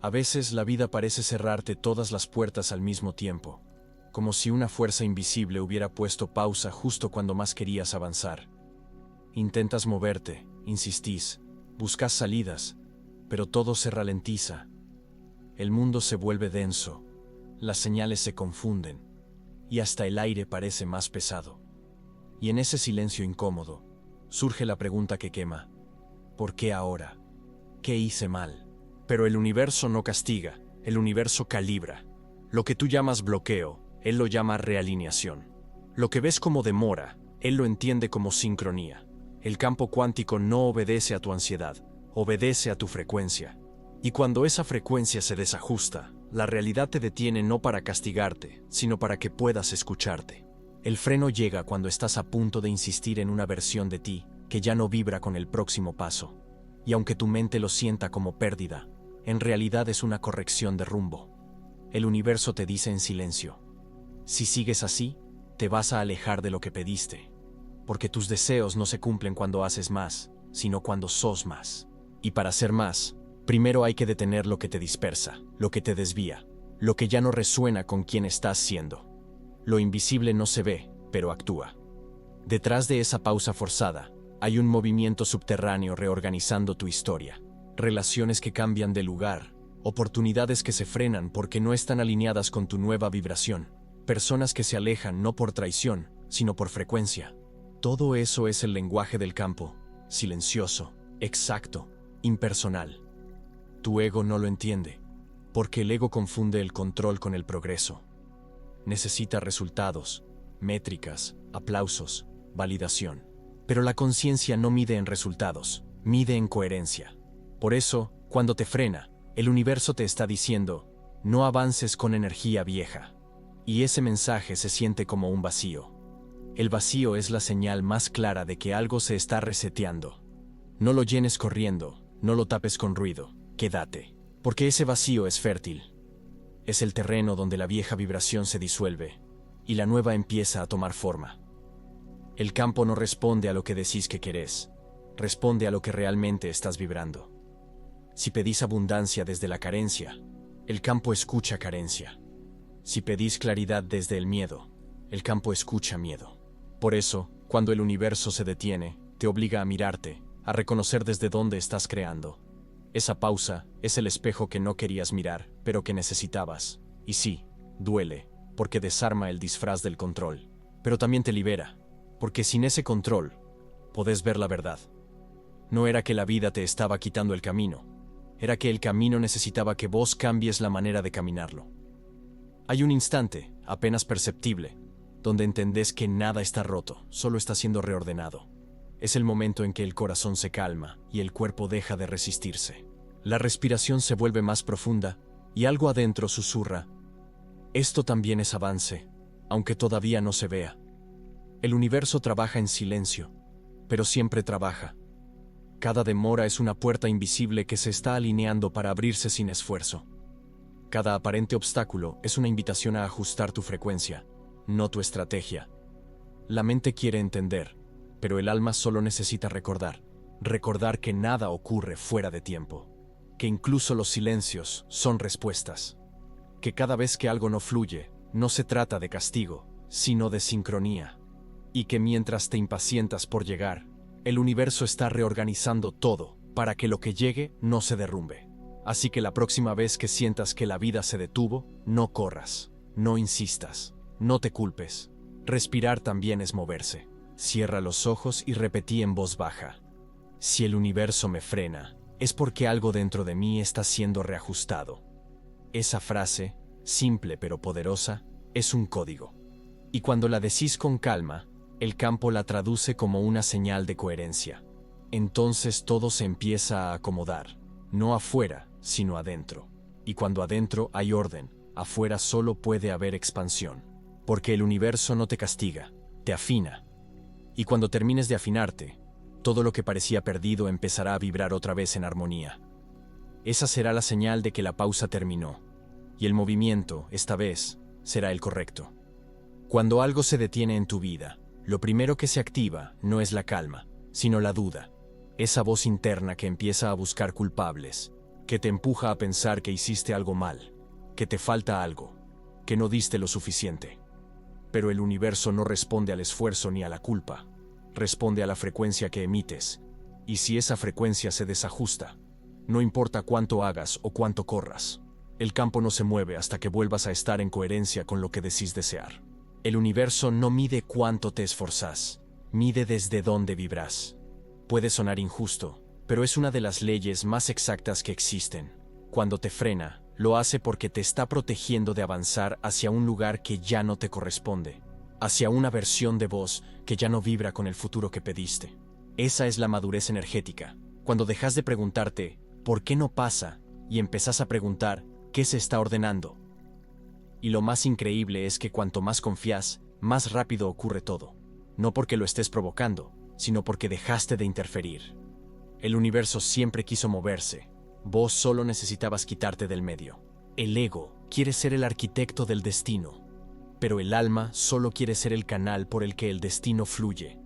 A veces la vida parece cerrarte todas las puertas al mismo tiempo, como si una fuerza invisible hubiera puesto pausa justo cuando más querías avanzar. Intentas moverte, insistís, buscas salidas, pero todo se ralentiza. El mundo se vuelve denso, las señales se confunden, y hasta el aire parece más pesado. Y en ese silencio incómodo, surge la pregunta que quema: ¿por qué ahora? ¿Qué hice mal? Pero el universo no castiga, el universo calibra. Lo que tú llamas bloqueo, él lo llama realineación. Lo que ves como demora, él lo entiende como sincronía. El campo cuántico no obedece a tu ansiedad, obedece a tu frecuencia. Y cuando esa frecuencia se desajusta, la realidad te detiene no para castigarte, sino para que puedas escucharte. El freno llega cuando estás a punto de insistir en una versión de ti que ya no vibra con el próximo paso. Y aunque tu mente lo sienta como pérdida, en realidad es una corrección de rumbo. El universo te dice en silencio: si sigues así, te vas a alejar de lo que pediste. Porque tus deseos no se cumplen cuando haces más, sino cuando sos más. Y para ser más, primero hay que detener lo que te dispersa, lo que te desvía, lo que ya no resuena con quien estás siendo. Lo invisible no se ve, pero actúa. Detrás de esa pausa forzada, hay un movimiento subterráneo reorganizando tu historia. Relaciones que cambian de lugar, oportunidades que se frenan porque no están alineadas con tu nueva vibración, personas que se alejan no por traición, sino por frecuencia. Todo eso es el lenguaje del campo, silencioso, exacto, impersonal. Tu ego no lo entiende, porque el ego confunde el control con el progreso. Necesita resultados, métricas, aplausos, validación. Pero la conciencia no mide en resultados, mide en coherencia. Por eso, cuando te frena, el universo te está diciendo: no avances con energía vieja. Y ese mensaje se siente como un vacío. El vacío es la señal más clara de que algo se está reseteando. No lo llenes corriendo, no lo tapes con ruido, quédate. Porque ese vacío es fértil. Es el terreno donde la vieja vibración se disuelve y la nueva empieza a tomar forma. El campo no responde a lo que decís que querés, responde a lo que realmente estás vibrando. Si pedís abundancia desde la carencia, el campo escucha carencia. Si pedís claridad desde el miedo, el campo escucha miedo. Por eso, cuando el universo se detiene, te obliga a mirarte, a reconocer desde dónde estás creando. Esa pausa es el espejo que no querías mirar, pero que necesitabas. Y sí, duele, porque desarma el disfraz del control. Pero también te libera, porque sin ese control, podés ver la verdad. No era que la vida te estaba quitando el camino, era que el camino necesitaba que vos cambies la manera de caminarlo. Hay un instante, apenas perceptible, donde entendés que nada está roto, solo está siendo reordenado. Es el momento en que el corazón se calma y el cuerpo deja de resistirse. La respiración se vuelve más profunda y algo adentro susurra: esto también es avance, aunque todavía no se vea. El universo trabaja en silencio, pero siempre trabaja. Cada demora es una puerta invisible que se está alineando para abrirse sin esfuerzo. Cada aparente obstáculo es una invitación a ajustar tu frecuencia, no tu estrategia. La mente quiere entender, pero el alma solo necesita recordar. Recordar que nada ocurre fuera de tiempo, que incluso los silencios son respuestas, que cada vez que algo no fluye, no se trata de castigo, sino de sincronía, y que mientras te impacientas por llegar, el universo está reorganizando todo para que lo que llegue no se derrumbe. Así que la próxima vez que sientas que la vida se detuvo, no corras, no insistas, no te culpes. Respirar también es moverse. Cierra los ojos y repetí en voz baja: si el universo me frena, es porque algo dentro de mí está siendo reajustado. Esa frase, simple pero poderosa, es un código. Y cuando la decís con calma, el campo la traduce como una señal de coherencia. Entonces todo se empieza a acomodar, no afuera, sino adentro. Y cuando adentro hay orden, afuera solo puede haber expansión. Porque el universo no te castiga, te afina. Y cuando termines de afinarte, todo lo que parecía perdido empezará a vibrar otra vez en armonía. Esa será la señal de que la pausa terminó, y el movimiento, esta vez, será el correcto. Cuando algo se detiene en tu vida, lo primero que se activa no es la calma, sino la duda. Esa voz interna que empieza a buscar culpables, que te empuja a pensar que hiciste algo mal, que te falta algo, que no diste lo suficiente. Pero el universo no responde al esfuerzo ni a la culpa, responde a la frecuencia que emites, y si esa frecuencia se desajusta, no importa cuánto hagas o cuánto corras, el campo no se mueve hasta que vuelvas a estar en coherencia con lo que decís desear. El universo no mide cuánto te esforzás, mide desde dónde vibras. Puede sonar injusto, pero es una de las leyes más exactas que existen. Cuando te frena, lo hace porque te está protegiendo de avanzar hacia un lugar que ya no te corresponde, hacia una versión de vos que ya no vibra con el futuro que pediste. Esa es la madurez energética, cuando dejas de preguntarte ¿por qué no pasa? Y empezás a preguntar ¿qué se está ordenando? Y lo más increíble es que cuanto más confías, más rápido ocurre todo. No porque lo estés provocando, sino porque dejaste de interferir. El universo siempre quiso moverse. Vos solo necesitabas quitarte del medio. El ego quiere ser el arquitecto del destino, pero el alma solo quiere ser el canal por el que el destino fluye.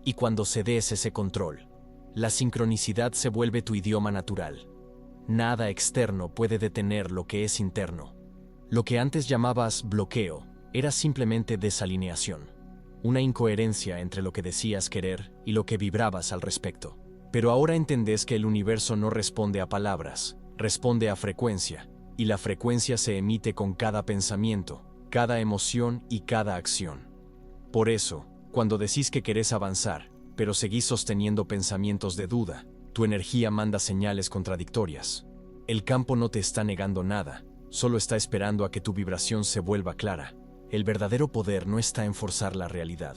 Y cuando cedes ese control, la sincronicidad se vuelve tu idioma natural. Nada externo puede detener lo que es interno. Lo que antes llamabas bloqueo era simplemente desalineación, una incoherencia entre lo que decías querer y lo que vibrabas al respecto. Pero ahora entendés que el universo no responde a palabras, responde a frecuencia, y la frecuencia se emite con cada pensamiento, cada emoción y cada acción. Por eso, cuando decís que querés avanzar, pero seguís sosteniendo pensamientos de duda, tu energía manda señales contradictorias. El campo no te está negando nada, solo está esperando a que tu vibración se vuelva clara. El verdadero poder no está en forzar la realidad.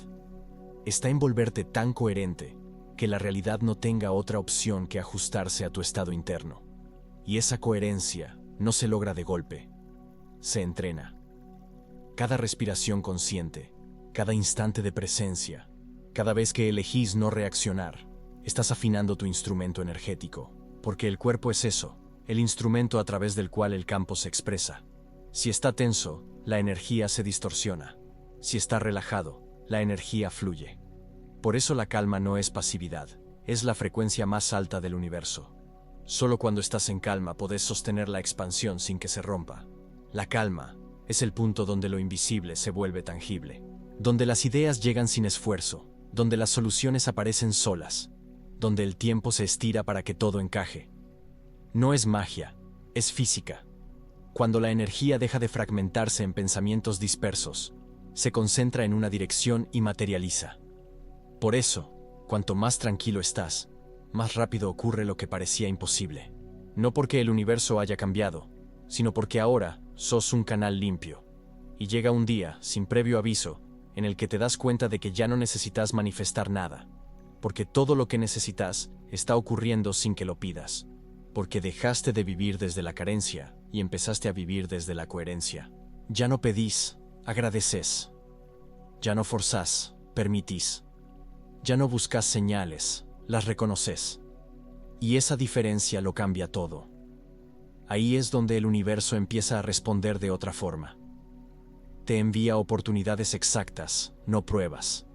Está en volverte tan coherente que la realidad no tenga otra opción que ajustarse a tu estado interno. Y esa coherencia no se logra de golpe, se entrena. Cada respiración consciente, cada instante de presencia, cada vez que elegís no reaccionar, estás afinando tu instrumento energético, porque el cuerpo es eso, el instrumento a través del cual el campo se expresa. Si está tenso, la energía se distorsiona. Si está relajado, la energía fluye. Por eso la calma no es pasividad, es la frecuencia más alta del universo. Solo cuando estás en calma podés sostener la expansión sin que se rompa. La calma es el punto donde lo invisible se vuelve tangible, donde las ideas llegan sin esfuerzo, donde las soluciones aparecen solas, donde el tiempo se estira para que todo encaje. No es magia, es física. Cuando la energía deja de fragmentarse en pensamientos dispersos, se concentra en una dirección y materializa. Por eso, cuanto más tranquilo estás, más rápido ocurre lo que parecía imposible. No porque el universo haya cambiado, sino porque ahora sos un canal limpio. Y llega un día, sin previo aviso, en el que te das cuenta de que ya no necesitas manifestar nada, porque todo lo que necesitas está ocurriendo sin que lo pidas, porque dejaste de vivir desde la carencia y empezaste a vivir desde la coherencia. Ya no pedís, agradeces. Ya no forzás, permitís. Ya no buscas señales, las reconoces. Y esa diferencia lo cambia todo. Ahí es donde el universo empieza a responder de otra forma. Te envía oportunidades exactas, no pruebas.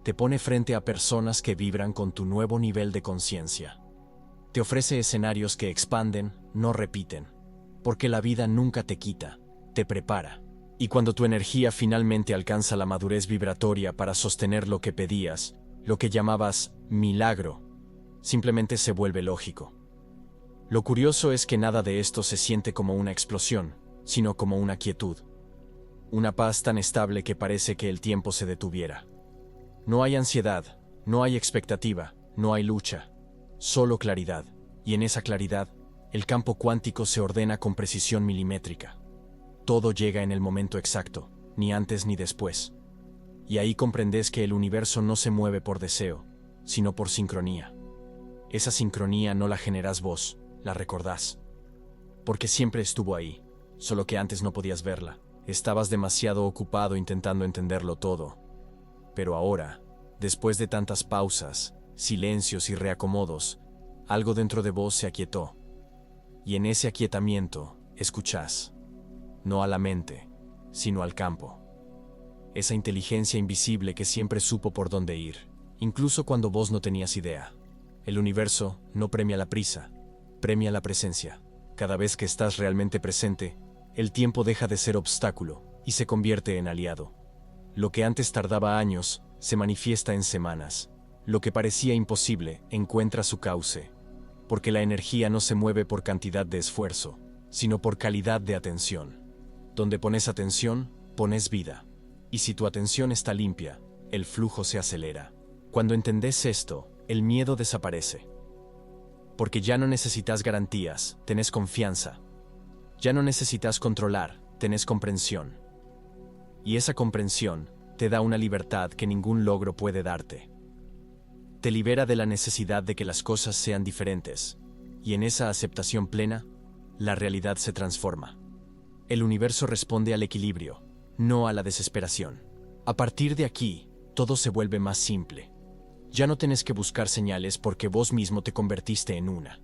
Te pone frente a personas que vibran con tu nuevo nivel de conciencia. Te ofrece escenarios que expanden, no repiten. Porque la vida nunca te quita, te prepara. Y cuando tu energía finalmente alcanza la madurez vibratoria para sostener lo que pedías, lo que llamabas milagro, simplemente se vuelve lógico. Lo curioso es que nada de esto se siente como una explosión, sino como una quietud. Una paz tan estable que parece que el tiempo se detuviera. No hay ansiedad, no hay expectativa, no hay lucha, solo claridad. Y en esa claridad, el campo cuántico se ordena con precisión milimétrica. Todo llega en el momento exacto, ni antes ni después. Y ahí comprendes que el universo no se mueve por deseo, sino por sincronía. Esa sincronía no la generás vos, la recordás. Porque siempre estuvo ahí, solo que antes no podías verla. Estabas demasiado ocupado intentando entenderlo todo. Pero ahora, después de tantas pausas, silencios y reacomodos, algo dentro de vos se aquietó. Y en ese aquietamiento, escuchás. No a la mente, sino al campo. Esa inteligencia invisible que siempre supo por dónde ir, incluso cuando vos no tenías idea. El universo no premia la prisa, premia la presencia. Cada vez que estás realmente presente, el tiempo deja de ser obstáculo y se convierte en aliado. Lo que antes tardaba años se manifiesta en semanas. Lo que parecía imposible encuentra su cauce, porque la energía no se mueve por cantidad de esfuerzo, sino por calidad de atención. Donde pones atención, pones vida. Y si tu atención está limpia, el flujo se acelera. Cuando entendés esto, el miedo desaparece. Porque ya no necesitas garantías, tenés confianza. Ya no necesitas controlar, tenés comprensión. Y esa comprensión te da una libertad que ningún logro puede darte. Te libera de la necesidad de que las cosas sean diferentes, y en esa aceptación plena, la realidad se transforma. El universo responde al equilibrio, no a la desesperación. A partir de aquí, todo se vuelve más simple. Ya no tenés que buscar señales porque vos mismo te convertiste en una.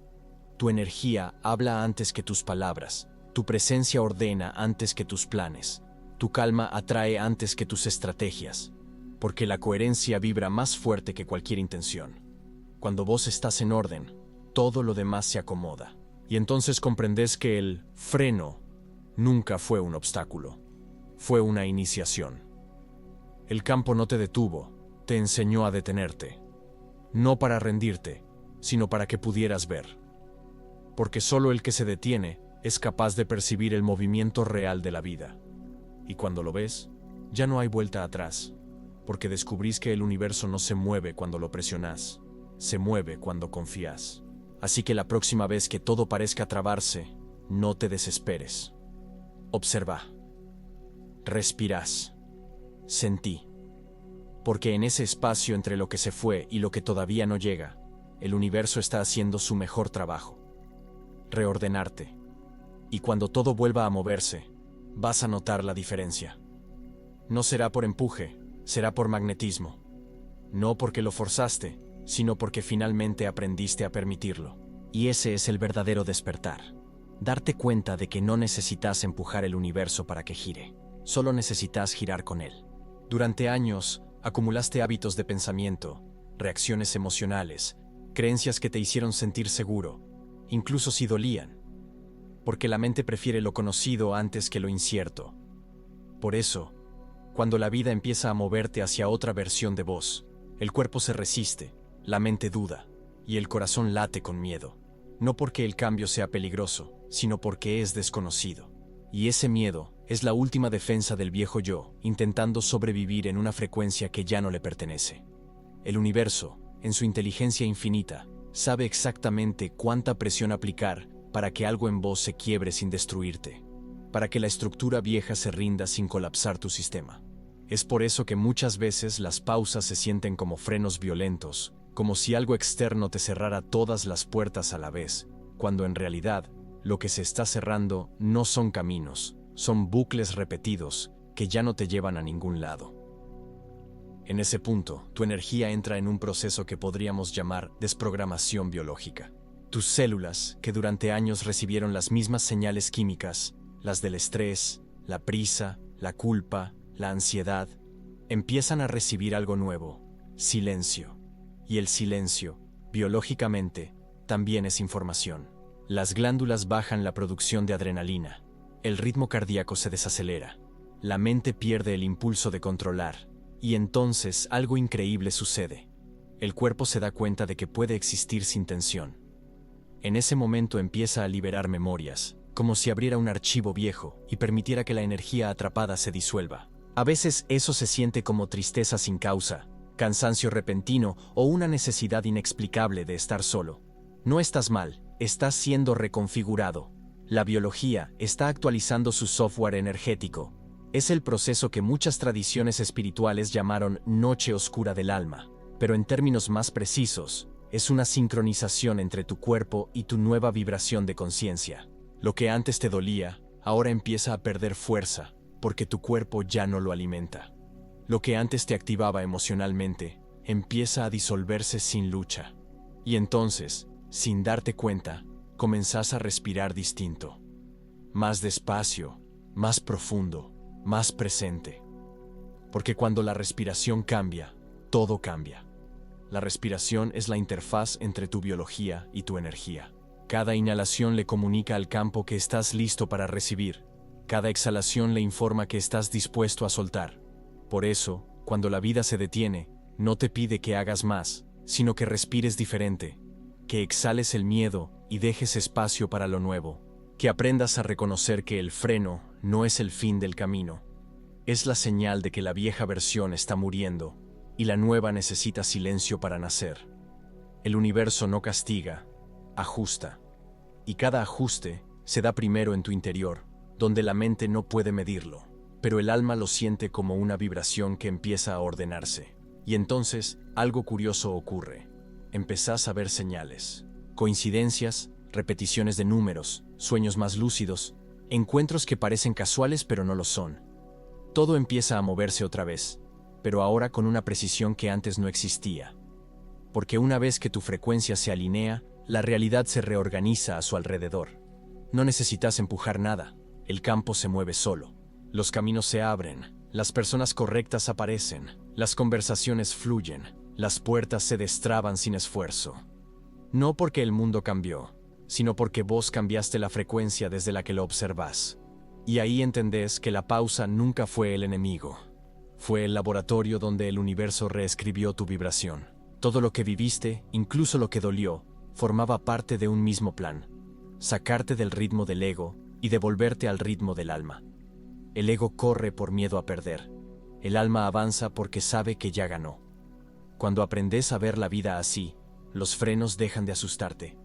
Tu energía habla antes que tus palabras, tu presencia ordena antes que tus planes, tu calma atrae antes que tus estrategias, porque la coherencia vibra más fuerte que cualquier intención. Cuando vos estás en orden, todo lo demás se acomoda. Y entonces comprendés que el freno nunca fue un obstáculo, fue una iniciación. El campo no te detuvo, te enseñó a detenerte. No para rendirte, sino para que pudieras ver. Porque solo el que se detiene es capaz de percibir el movimiento real de la vida. Y cuando lo ves, ya no hay vuelta atrás, porque descubrís que el universo no se mueve cuando lo presionás, se mueve cuando confías. Así que la próxima vez que todo parezca trabarse, no te desesperes. Observa. Respirás. Sentí. Porque en ese espacio entre lo que se fue y lo que todavía no llega, el universo está haciendo su mejor trabajo. Reordenarte. Y cuando todo vuelva a moverse, vas a notar la diferencia. No será por empuje, será por magnetismo. No porque lo forzaste, sino porque finalmente aprendiste a permitirlo. Y ese es el verdadero despertar. Darte cuenta de que no necesitas empujar el universo para que gire, solo necesitas girar con él. Durante años, acumulaste hábitos de pensamiento, reacciones emocionales, creencias que te hicieron sentir seguro, incluso si dolían, porque la mente prefiere lo conocido antes que lo incierto. Por eso, cuando la vida empieza a moverte hacia otra versión de vos, el cuerpo se resiste, la mente duda, y el corazón late con miedo. No porque el cambio sea peligroso, sino porque es desconocido. Y ese miedo es la última defensa del viejo yo, intentando sobrevivir en una frecuencia que ya no le pertenece. El universo, en su inteligencia infinita, sabe exactamente cuánta presión aplicar para que algo en vos se quiebre sin destruirte, para que la estructura vieja se rinda sin colapsar tu sistema. Es por eso que muchas veces las pausas se sienten como frenos violentos, como si algo externo te cerrara todas las puertas a la vez, cuando en realidad lo que se está cerrando no son caminos, son bucles repetidos que ya no te llevan a ningún lado. En ese punto, tu energía entra en un proceso que podríamos llamar desprogramación biológica. Tus células, que durante años recibieron las mismas señales químicas, las del estrés, la prisa, la culpa, la ansiedad, empiezan a recibir algo nuevo: silencio. Y el silencio, biológicamente, también es información. Las glándulas bajan la producción de adrenalina, el ritmo cardíaco se desacelera, la mente pierde el impulso de controlar, y entonces algo increíble sucede. El cuerpo se da cuenta de que puede existir sin tensión. En ese momento empieza a liberar memorias, como si abriera un archivo viejo y permitiera que la energía atrapada se disuelva. A veces eso se siente como tristeza sin causa, cansancio repentino o una necesidad inexplicable de estar solo. No estás mal, estás siendo reconfigurado. La biología está actualizando su software energético. Es el proceso que muchas tradiciones espirituales llamaron noche oscura del alma, pero en términos más precisos, es una sincronización entre tu cuerpo y tu nueva vibración de conciencia. Lo que antes te dolía, ahora empieza a perder fuerza, porque tu cuerpo ya no lo alimenta. Lo que antes te activaba emocionalmente, empieza a disolverse sin lucha. Y entonces, sin darte cuenta, comenzás a respirar distinto. Más despacio, más profundo, más presente. Porque cuando la respiración cambia, todo cambia. La respiración es la interfaz entre tu biología y tu energía. Cada inhalación le comunica al campo que estás listo para recibir. Cada exhalación le informa que estás dispuesto a soltar. Por eso, cuando la vida se detiene, no te pide que hagas más, sino que respires diferente, que exhales el miedo y dejes espacio para lo nuevo, que aprendas a reconocer que el freno no es el fin del camino. Es la señal de que la vieja versión está muriendo y la nueva necesita silencio para nacer. El universo no castiga, ajusta. Y cada ajuste se da primero en tu interior, donde la mente no puede medirlo, pero el alma lo siente como una vibración que empieza a ordenarse. Y entonces, algo curioso ocurre. Empezás a ver señales, coincidencias, repeticiones de números, sueños más lúcidos, encuentros que parecen casuales pero no lo son. Todo empieza a moverse otra vez, pero ahora con una precisión que antes no existía. Porque una vez que tu frecuencia se alinea, la realidad se reorganiza a su alrededor. No necesitas empujar nada, el campo se mueve solo. Los caminos se abren, las personas correctas aparecen, las conversaciones fluyen, las puertas se destraban sin esfuerzo. No porque el mundo cambió, sino porque vos cambiaste la frecuencia desde la que lo observás. Y ahí entendés que la pausa nunca fue el enemigo. Fue el laboratorio donde el universo reescribió tu vibración. Todo lo que viviste, incluso lo que dolió, formaba parte de un mismo plan: sacarte del ritmo del ego y devolverte al ritmo del alma. El ego corre por miedo a perder. El alma avanza porque sabe que ya ganó. Cuando aprendes a ver la vida así, los frenos dejan de asustarte.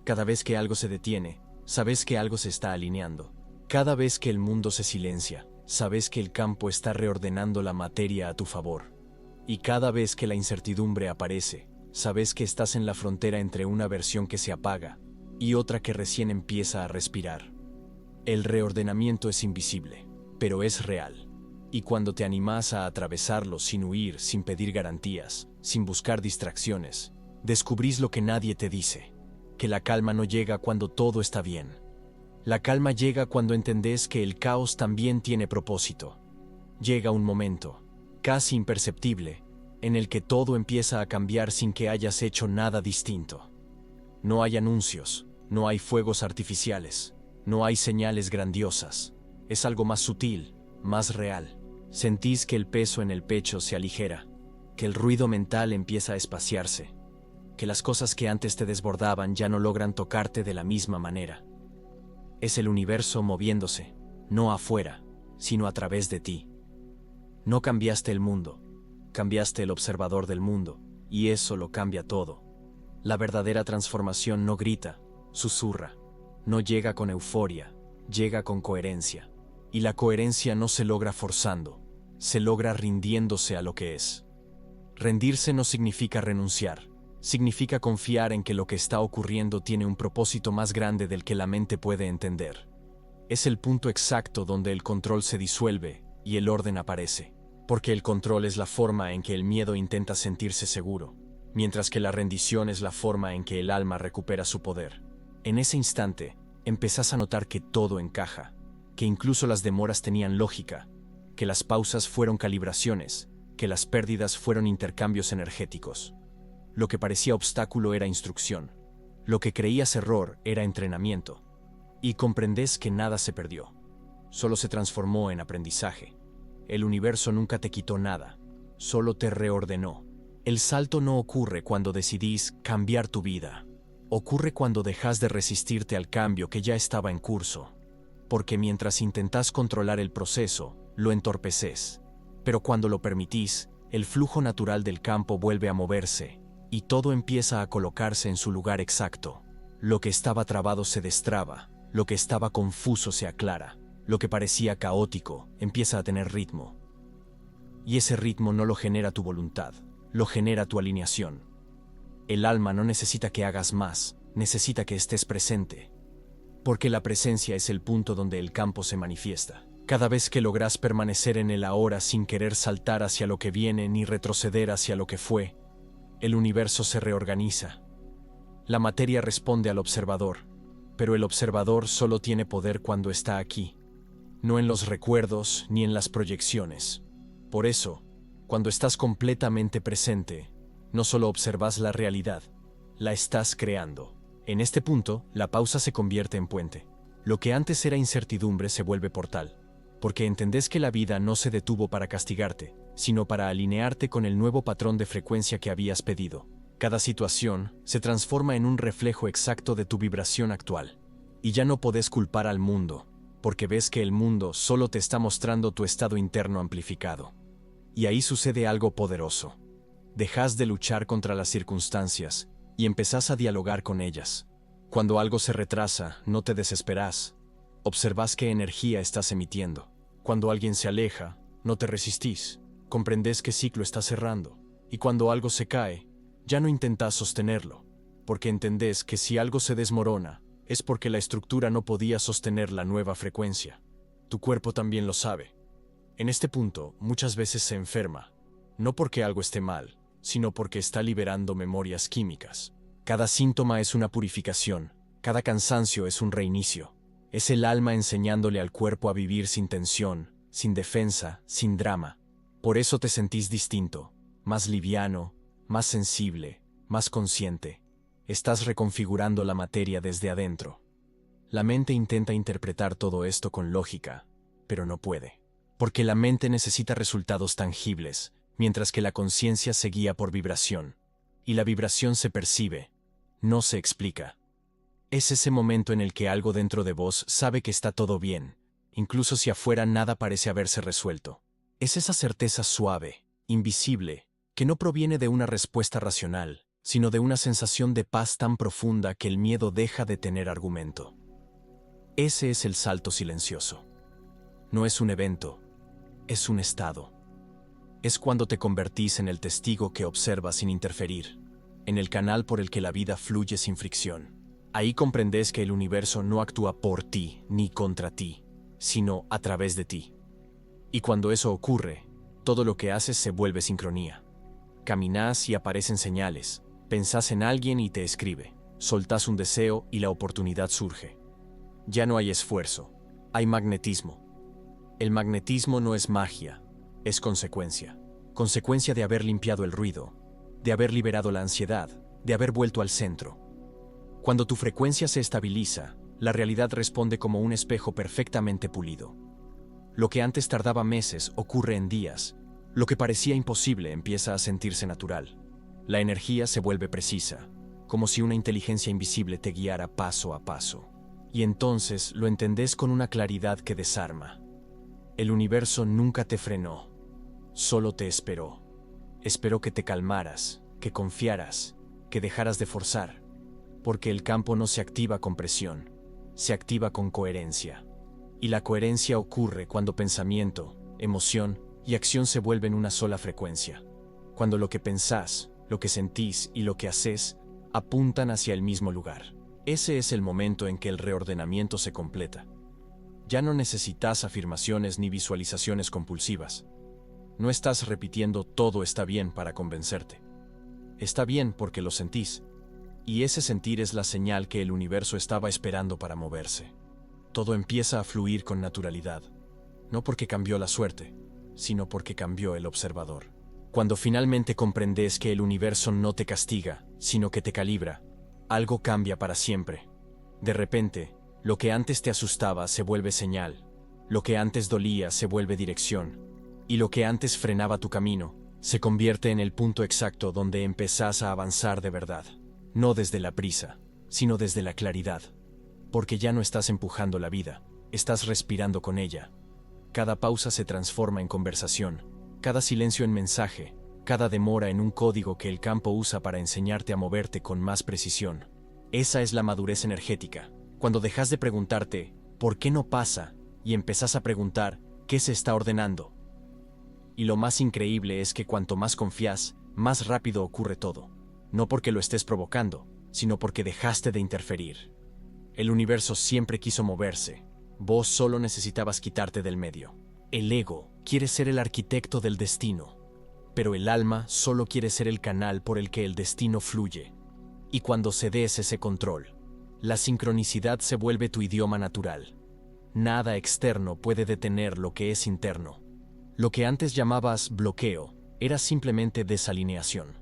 Cada vez que algo se detiene, sabes que algo se está alineando. Cada vez que el mundo se silencia, sabes que el campo está reordenando la materia a tu favor. Y cada vez que la incertidumbre aparece, sabes que estás en la frontera entre una versión que se apaga y otra que recién empieza a respirar. El reordenamiento es invisible, pero es real. Y cuando te animas a atravesarlo sin huir, sin pedir garantías, sin buscar distracciones, descubrís lo que nadie te dice: que la calma no llega cuando todo está bien. La calma llega cuando entendés que el caos también tiene propósito. Llega un momento, casi imperceptible, en el que todo empieza a cambiar sin que hayas hecho nada distinto. No hay anuncios, no hay fuegos artificiales, no hay señales grandiosas. Es algo más sutil, más real. Sentís que el peso en el pecho se aligera, que el ruido mental empieza a espaciarse, que las cosas que antes te desbordaban ya no logran tocarte de la misma manera. Es el universo moviéndose, no afuera, sino a través de ti. No cambiaste el mundo, cambiaste el observador del mundo, y eso lo cambia todo. La verdadera transformación no grita, susurra, no llega con euforia, llega con coherencia. Y la coherencia no se logra forzando, se logra rindiéndose a lo que es. Rendirse no significa renunciar, significa confiar en que lo que está ocurriendo tiene un propósito más grande del que la mente puede entender. Es el punto exacto donde el control se disuelve y el orden aparece, porque el control es la forma en que el miedo intenta sentirse seguro, mientras que la rendición es la forma en que el alma recupera su poder. En ese instante, empezás a notar que todo encaja, que incluso las demoras tenían lógica, que las pausas fueron calibraciones, que las pérdidas fueron intercambios energéticos. Lo que parecía obstáculo era instrucción, lo que creías error era entrenamiento, y comprendés que nada se perdió, solo se transformó en aprendizaje. El universo nunca te quitó nada, solo te reordenó. El salto no ocurre cuando decidís cambiar tu vida, ocurre cuando dejas de resistirte al cambio que ya estaba en curso. Porque mientras intentás controlar el proceso, lo entorpeces. Pero cuando lo permitís, el flujo natural del campo vuelve a moverse, y todo empieza a colocarse en su lugar exacto. Lo que estaba trabado se destraba, lo que estaba confuso se aclara, lo que parecía caótico empieza a tener ritmo. Y ese ritmo no lo genera tu voluntad, lo genera tu alineación. El alma no necesita que hagas más, necesita que estés presente. Porque la presencia es el punto donde el campo se manifiesta. Cada vez que logras permanecer en el ahora sin querer saltar hacia lo que viene ni retroceder hacia lo que fue, el universo se reorganiza. La materia responde al observador, pero el observador solo tiene poder cuando está aquí, no en los recuerdos ni en las proyecciones. Por eso, cuando estás completamente presente, no solo observas la realidad, la estás creando. En este punto, la pausa se convierte en puente. Lo que antes era incertidumbre se vuelve portal, porque entendés que la vida no se detuvo para castigarte, sino para alinearte con el nuevo patrón de frecuencia que habías pedido. Cada situación se transforma en un reflejo exacto de tu vibración actual. Y ya no podés culpar al mundo, porque ves que el mundo solo te está mostrando tu estado interno amplificado. Y ahí sucede algo poderoso. Dejas de luchar contra las circunstancias y empezás a dialogar con ellas. Cuando algo se retrasa, no te desesperás. Observás qué energía estás emitiendo. Cuando alguien se aleja, no te resistís. Comprendés qué ciclo está cerrando. Y cuando algo se cae, ya no intentás sostenerlo, porque entendés que si algo se desmorona, es porque la estructura no podía sostener la nueva frecuencia. Tu cuerpo también lo sabe. En este punto, muchas veces se enferma, no porque algo esté mal, sino porque está liberando memorias químicas. Cada síntoma es una purificación, cada cansancio es un reinicio. Es el alma enseñándole al cuerpo a vivir sin tensión, sin defensa, sin drama. Por eso te sentís distinto, más liviano, más sensible, más consciente. Estás reconfigurando la materia desde adentro. La mente intenta interpretar todo esto con lógica, pero no puede. Porque la mente necesita resultados tangibles, mientras que la conciencia se guía por vibración. Y la vibración se percibe, no se explica. Es ese momento en el que algo dentro de vos sabe que está todo bien, incluso si afuera nada parece haberse resuelto. Es esa certeza suave, invisible, que no proviene de una respuesta racional, sino de una sensación de paz tan profunda que el miedo deja de tener argumento. Ese es el salto silencioso. No es un evento, es un estado. Es cuando te convertís en el testigo que observa sin interferir, en el canal por el que la vida fluye sin fricción. Ahí comprendes que el universo no actúa por ti ni contra ti, sino a través de ti. Y cuando eso ocurre, todo lo que haces se vuelve sincronía. Caminás y aparecen señales, pensás en alguien y te escribe, soltás un deseo y la oportunidad surge. Ya no hay esfuerzo, hay magnetismo. El magnetismo no es magia, es consecuencia. Consecuencia de haber limpiado el ruido, de haber liberado la ansiedad, de haber vuelto al centro. Cuando tu frecuencia se estabiliza, la realidad responde como un espejo perfectamente pulido. Lo que antes tardaba meses ocurre en días. Lo que parecía imposible empieza a sentirse natural. La energía se vuelve precisa, como si una inteligencia invisible te guiara paso a paso. Y entonces lo entendés con una claridad que desarma. El universo nunca te frenó, solo te esperó. Esperó que te calmaras, que confiaras, que dejaras de forzar. Porque el campo no se activa con presión, se activa con coherencia. Y la coherencia ocurre cuando pensamiento, emoción y acción se vuelven una sola frecuencia. Cuando lo que pensás, lo que sentís y lo que haces apuntan hacia el mismo lugar. Ese es el momento en que el reordenamiento se completa. Ya no necesitas afirmaciones ni visualizaciones compulsivas. No estás repitiendo todo está bien para convencerte. Está bien porque lo sentís. Y ese sentir es la señal que el universo estaba esperando para moverse. Todo empieza a fluir con naturalidad. No porque cambió la suerte, sino porque cambió el observador. Cuando finalmente comprendes que el universo no te castiga, sino que te calibra, algo cambia para siempre. De repente, lo que antes te asustaba se vuelve señal, lo que antes dolía se vuelve dirección, y lo que antes frenaba tu camino se convierte en el punto exacto donde empezás a avanzar de verdad. No desde la prisa, sino desde la claridad. Porque ya no estás empujando la vida, estás respirando con ella. Cada pausa se transforma en conversación, cada silencio en mensaje, cada demora en un código que el campo usa para enseñarte a moverte con más precisión. Esa es la madurez energética, cuando dejas de preguntarte ¿por qué no pasa? Y empezás a preguntar ¿qué se está ordenando? Y lo más increíble es que cuanto más confías, más rápido ocurre todo. No porque lo estés provocando, sino porque dejaste de interferir. El universo siempre quiso moverse. Vos solo necesitabas quitarte del medio. El ego quiere ser el arquitecto del destino, pero el alma solo quiere ser el canal por el que el destino fluye. Y cuando cedes ese control, la sincronicidad se vuelve tu idioma natural. Nada externo puede detener lo que es interno. Lo que antes llamabas bloqueo era simplemente desalineación.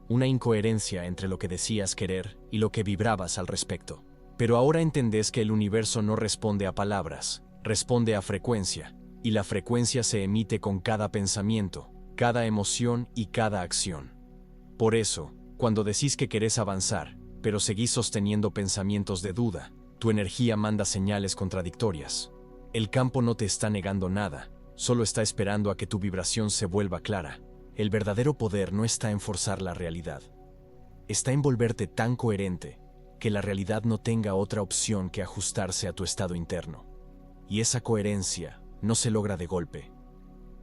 una incoherencia entre lo que decías querer y lo que vibrabas al respecto. Pero ahora entendés que el universo no responde a palabras, responde a frecuencia, y la frecuencia se emite con cada pensamiento, cada emoción y cada acción. Por eso, cuando decís que querés avanzar, pero seguís sosteniendo pensamientos de duda, tu energía manda señales contradictorias. El campo no te está negando nada, solo está esperando a que tu vibración se vuelva clara. El verdadero poder no está en forzar la realidad. Está en volverte tan coherente que la realidad no tenga otra opción que ajustarse a tu estado interno. Y esa coherencia no se logra de golpe,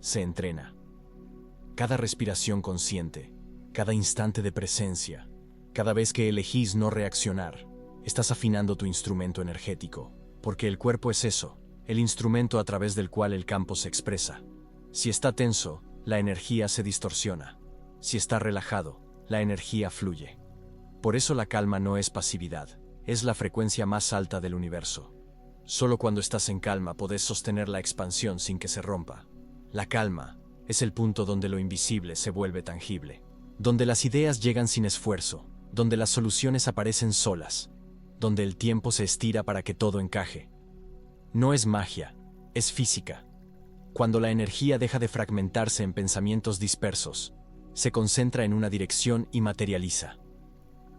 se entrena. Cada respiración consciente, cada instante de presencia, cada vez que elegís no reaccionar, estás afinando tu instrumento energético, porque el cuerpo es eso, el instrumento a través del cual el campo se expresa. Si está tenso, la energía se distorsiona. Si está relajado, la energía fluye. Por eso la calma no es pasividad, es la frecuencia más alta del universo. Solo cuando estás en calma podés sostener la expansión sin que se rompa. La calma es el punto donde lo invisible se vuelve tangible, donde las ideas llegan sin esfuerzo, donde las soluciones aparecen solas, donde el tiempo se estira para que todo encaje. No es magia, es física. Cuando la energía deja de fragmentarse en pensamientos dispersos, se concentra en una dirección y materializa.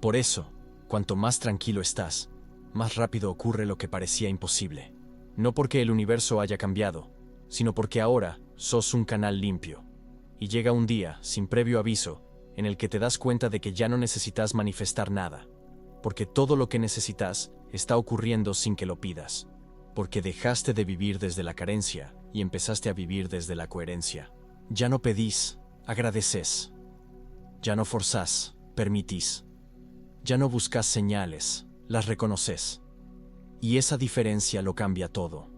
Por eso, cuanto más tranquilo estás, más rápido ocurre lo que parecía imposible. No porque el universo haya cambiado, sino porque ahora sos un canal limpio. Y llega un día, sin previo aviso, en el que te das cuenta de que ya no necesitas manifestar nada, porque todo lo que necesitas está ocurriendo sin que lo pidas, porque dejaste de vivir desde la carencia y empezaste a vivir desde la coherencia. Ya no pedís, agradeces. Ya no forzás, permitís. Ya no buscas señales, las reconoces. Y esa diferencia lo cambia todo.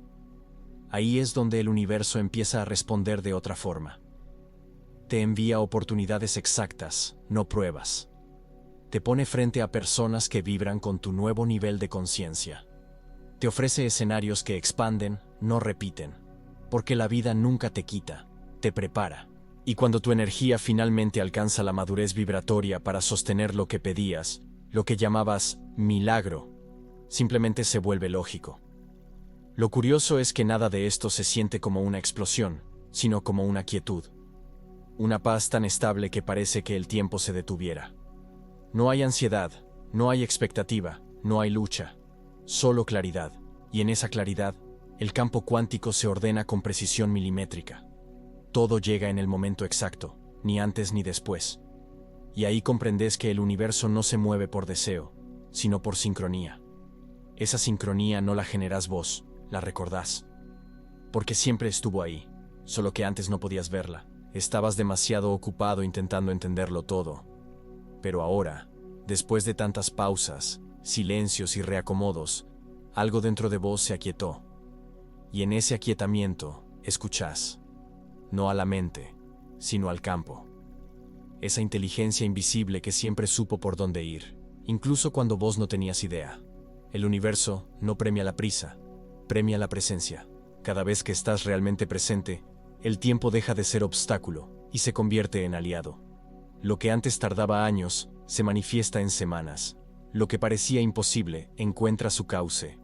Ahí es donde el universo empieza a responder de otra forma. Te envía oportunidades exactas, no pruebas. Te pone frente a personas que vibran con tu nuevo nivel de conciencia. Te ofrece escenarios que expanden, no repiten. Porque la vida nunca te quita, te prepara. Y cuando tu energía finalmente alcanza la madurez vibratoria para sostener lo que pedías, lo que llamabas milagro, simplemente se vuelve lógico. Lo curioso es que nada de esto se siente como una explosión, sino como una quietud. Una paz tan estable que parece que el tiempo se detuviera. No hay ansiedad, no hay expectativa, no hay lucha, solo claridad. Y en esa claridad, el campo cuántico se ordena con precisión milimétrica. Todo llega en el momento exacto, ni antes ni después. Y ahí comprendes que el universo no se mueve por deseo, sino por sincronía. Esa sincronía no la generás vos, la recordás. Porque siempre estuvo ahí, solo que antes no podías verla. Estabas demasiado ocupado intentando entenderlo todo. Pero ahora, después de tantas pausas, silencios y reacomodos, algo dentro de vos se aquietó. Y en ese aquietamiento, escuchás. No a la mente, sino al campo. Esa inteligencia invisible que siempre supo por dónde ir, incluso cuando vos no tenías idea. El universo no premia la prisa, premia la presencia. Cada vez que estás realmente presente, el tiempo deja de ser obstáculo y se convierte en aliado. Lo que antes tardaba años, se manifiesta en semanas. Lo que parecía imposible encuentra su cauce,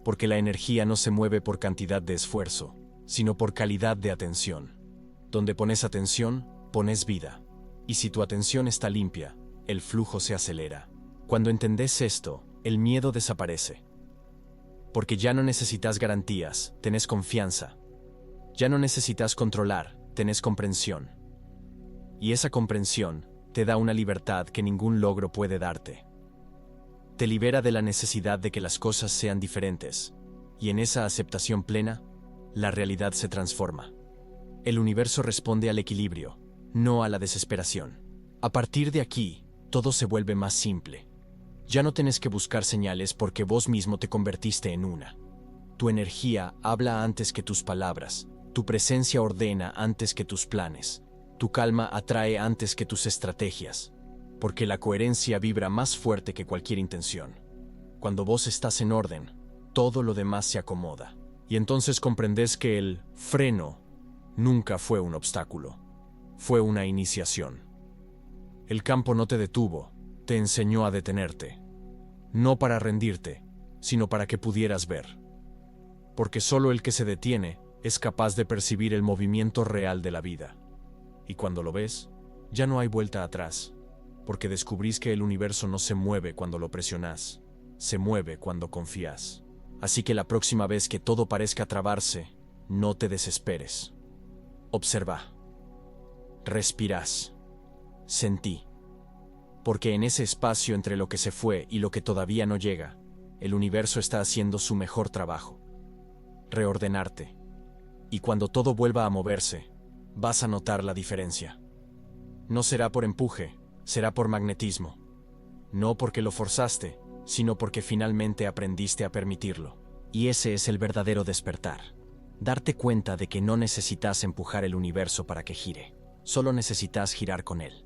porque la energía no se mueve por cantidad de esfuerzo, sino por calidad de atención. Donde pones atención, pones vida. Y si tu atención está limpia, el flujo se acelera. Cuando entendés esto, el miedo desaparece. Porque ya no necesitas garantías, tenés confianza. Ya no necesitas controlar, tenés comprensión. Y esa comprensión te da una libertad que ningún logro puede darte. Te libera de la necesidad de que las cosas sean diferentes, y en esa aceptación plena, la realidad se transforma. El universo responde al equilibrio, no a la desesperación. A partir de aquí, todo se vuelve más simple. Ya no tenés que buscar señales porque vos mismo te convertiste en una. Tu energía habla antes que tus palabras, tu presencia ordena antes que tus planes, tu calma atrae antes que tus estrategias, porque la coherencia vibra más fuerte que cualquier intención. Cuando vos estás en orden, todo lo demás se acomoda, y entonces comprendés que el freno nunca fue un obstáculo, fue una iniciación. El campo no te detuvo, te enseñó a detenerte. No para rendirte, sino para que pudieras ver. Porque solo el que se detiene es capaz de percibir el movimiento real de la vida. Y cuando lo ves, ya no hay vuelta atrás, porque descubrís que el universo no se mueve cuando lo presionás, se mueve cuando confías. Así que la próxima vez que todo parezca trabarse, no te desesperes. Observa. Respirás. Sentí. Porque en ese espacio entre lo que se fue y lo que todavía no llega, el universo está haciendo su mejor trabajo. Reordenarte. Y cuando todo vuelva a moverse, vas a notar la diferencia. No será por empuje, será por magnetismo. No porque lo forzaste, sino porque finalmente aprendiste a permitirlo. Y ese es el verdadero despertar. Darte cuenta de que no necesitas empujar el universo para que gire, solo necesitas girar con él.